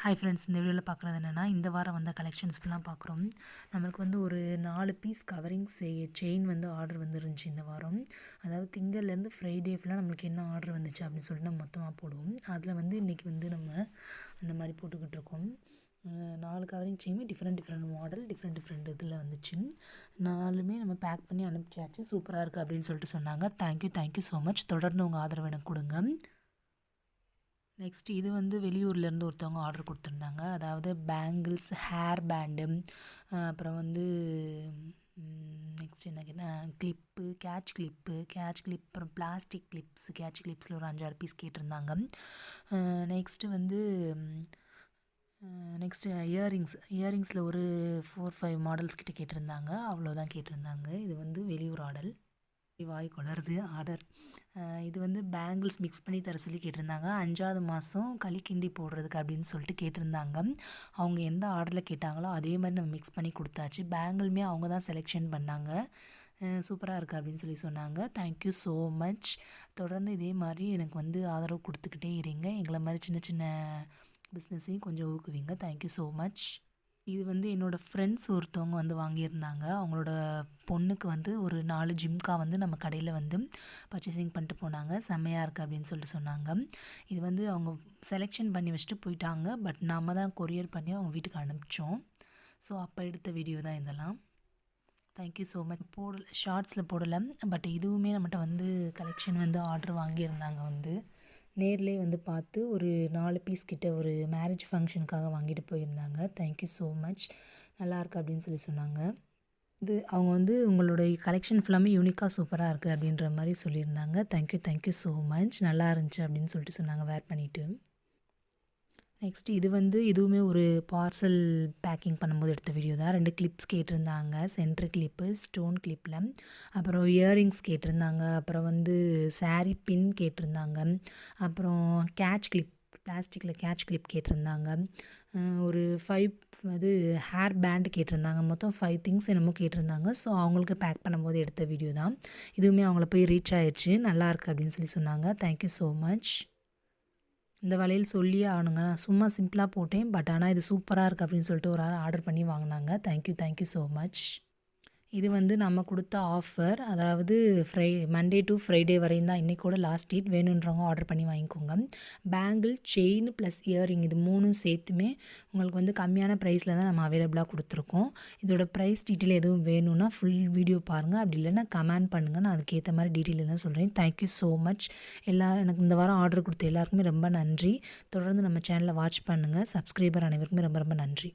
Hi friends, இந்த வீடியோவில் பார்க்குறது என்னென்னா, இந்த வாரம் வந்த கலெக்ஷன்ஸ் ஃபுல்லாக பார்க்குறோம். நம்மளுக்கு வந்து ஒரு 4 பீஸ் கவரிங் செயின் வந்து ஆர்டர் வந்துருந்துச்சு இந்த வாரம். அதாவது திங்கள்லேருந்து ஃப்ரைடே ஃபுல்லாக நம்மளுக்கு என்ன ஆர்டர் வந்துச்சு அப்படின்னு சொல்லிட்டு நம்ம மொத்தமாக போடுவோம். அதில் வந்து இன்றைக்கி வந்து நம்ம அந்த மாதிரி போட்டுக்கிட்டு இருக்கோம். 4 கவரிங் செயினுமே டிஃப்ரெண்ட் மாடல், டிஃப்ரெண்ட் இதில் வந்துச்சு. 4மே நம்ம பேக் பண்ணி அனுப்பிச்சாச்சு. சூப்பராக இருக்குது அப்படின்னு சொல்லிட்டு சொன்னாங்க. Thank you so much. தொடர்ந்து உங்கள் ஆதரவு எனக்கு கொடுங்க. நெக்ஸ்ட் இது வந்து வெளியூர்லேருந்து ஒருத்தவங்க ஆர்டர் கொடுத்துருந்தாங்க. அதாவது பேங்கிள்ஸ், ஹேர் பேண்டு, அப்புறம் வந்து நெக்ஸ்ட் என்ன கேட்டால் கேட்ச் கிளிப், அப்புறம் பிளாஸ்டிக் கிளிப்ஸ், கேட்ச் கிளிப்ஸில் ஒரு 5-6 பீஸ் கேட்டிருந்தாங்க. நெக்ஸ்ட்டு இயரிங்ஸில் ஒரு 4-5 மாடல்ஸ் கிட்ட கேட்டிருந்தாங்க. அவ்வளோதான் கேட்டிருந்தாங்க. இது வந்து வெளியூர் ஆர்டர். வாய் கொளருது ஆர்டர். இது வந்து பேங்கிள்ஸ் மிக்ஸ் பண்ணி தர சொல்லி கேட்டிருந்தாங்க. 5ஆவது மாதம் களி கிண்டி போடுறதுக்கு அப்படின்னு சொல்லிட்டு கேட்டிருந்தாங்க. அவங்க எந்த ஆர்டரில் கேட்டாங்களோ அதே மாதிரி நம்ம மிக்ஸ் பண்ணி கொடுத்தாச்சு. பேங்கிளுமே அவங்க தான் செலெக்ஷன் பண்ணாங்க. சூப்பராக இருக்குது அப்படின்னு சொல்லி சொன்னாங்க. Thank you so much. தொடர்ந்து இதே மாதிரி எனக்கு வந்து ஆதரவு கொடுத்துக்கிட்டே இருங்க. எங்களை மாதிரி சின்ன சின்ன பிஸ்னஸையும் கொஞ்சம் ஊக்குவிங்க. Thank you so much. இது வந்து என்னோடய ஃப்ரெண்ட்ஸ் ஒருத்தவங்க வந்து வாங்கியிருந்தாங்க. அவங்களோட பொண்ணுக்கு வந்து ஒரு 4 ஜிம்கா வந்து நம்ம கடையில் வந்து பர்ச்சேசிங் பண்ணிட்டு போனாங்க. செம்மையாக இருக்குது அப்படின்னு சொல்லிட்டு சொன்னாங்க. இது வந்து அவங்க செலெக்ஷன் பண்ணி வச்சுட்டு போயிட்டாங்க. பட் நம்ம தான் கொரியர் பண்ணி அவங்க வீட்டுக்கு அனுப்பிச்சோம். ஸோ அப்போ எடுத்த வீடியோ தான் இதெல்லாம். Thank you so much. ஷார்ட்ஸில் போடலை. பட் இதுவுமே நம்மகிட்ட வந்து கலெக்ஷன் வந்து ஆர்டர் வாங்கியிருந்தாங்க. வந்து நேர்லேயே வந்து பார்த்து ஒரு 4 பீஸ் கிட்ட ஒரு மேரேஜ் ஃபங்க்ஷனுக்காக வாங்கிட்டு போயிருந்தாங்க. Thank you so much. நல்லாயிருக்கு அப்படின்னு சொல்லி சொன்னாங்க. இது அவங்க வந்து உங்களுடைய கலெக்ஷன் ஃபுல்லாமே யூனிக்காக சூப்பராக இருக்குது அப்படின்ற மாதிரி சொல்லியிருந்தாங்க. Thank you so much. நல்லா இருந்துச்சு அப்படின்னு சொல்லிட்டு சொன்னாங்க வேர் பண்ணிவிட்டு. நெக்ஸ்ட் இது வந்து இதுவுமே ஒரு பார்சல் பேக்கிங் பண்ணும்போது எடுத்த வீடியோ தான். 2 கிளிப்ஸ் கேட்டிருந்தாங்க. சென்ட்ரு கிளிப்பு, ஸ்டோன் கிளிப்பில். அப்புறம் இயரிங்ஸ் கேட்டிருந்தாங்க. அப்புறம் வந்து சாரீ பின் கேட்டிருந்தாங்க. அப்புறம் கேட்ச் கிளிப், பிளாஸ்டிக்கில் கேட்ச் கிளிப் கேட்டிருந்தாங்க. ஒரு 5 அது ஹேர் பேண்ட் கேட்டிருந்தாங்க. மொத்தம் 5 திங்ஸ் என்னமோ கேட்டிருந்தாங்க. ஸோ அவங்களுக்கு பேக் பண்ணும்போது எடுத்த வீடியோ தான். இதுவுமே அவங்கள போய் ரீச் ஆயிடுச்சு. நல்லாயிருக்கு அப்படின்னு சொல்லி சொன்னாங்க. Thank you so much. இந்த வளையல் சொல்லியே ஆகணுங்க. நான் சும்மா சிம்பிளாக போட்டேன். பட் ஆனால் இது சூப்பராக இருக்குது அப்படின்னு சொல்லிட்டு ஒரு ஆள் ஆர்டர் பண்ணி வாங்கினாங்க. Thank you so much. இது வந்து நம்ம கொடுத்த ஆஃபர். அதாவது மண்டே டு ஃப்ரைடே வரையும் தான். இன்றைக்கி கூட லாஸ்ட் டேட். வேணுன்றவங்க ஆர்டர் பண்ணி வாங்கிக்கோங்க. பேங்கிள், செயின் ப்ளஸ் இயரிங் இது 3ம் சேர்த்துமே உங்களுக்கு வந்து கம்மியான ப்ரைஸில் தான் நம்ம அவைலபிளாக கொடுத்துருக்கோம். இதோட ப்ரைஸ் டீட்டெயில் எதுவும் வேணும்னா ஃபுல் வீடியோ பாருங்கள். அப்படி இல்லைன்னா கமெண்ட் பண்ணுங்கள். நான் அதுக்கேற்ற மாதிரி டீட்டெயில் தான் சொல்கிறேன். Thank you so much. எனக்கு இந்த வாரம் ஆர்டர் கொடுத்த எல்லாருக்குமே ரொம்ப நன்றி. தொடர்ந்து நம்ம சேனலை வாட்ச் பண்ணுங்கள். சப்ஸ்கிரைபர் அனைவருக்குமே ரொம்ப நன்றி.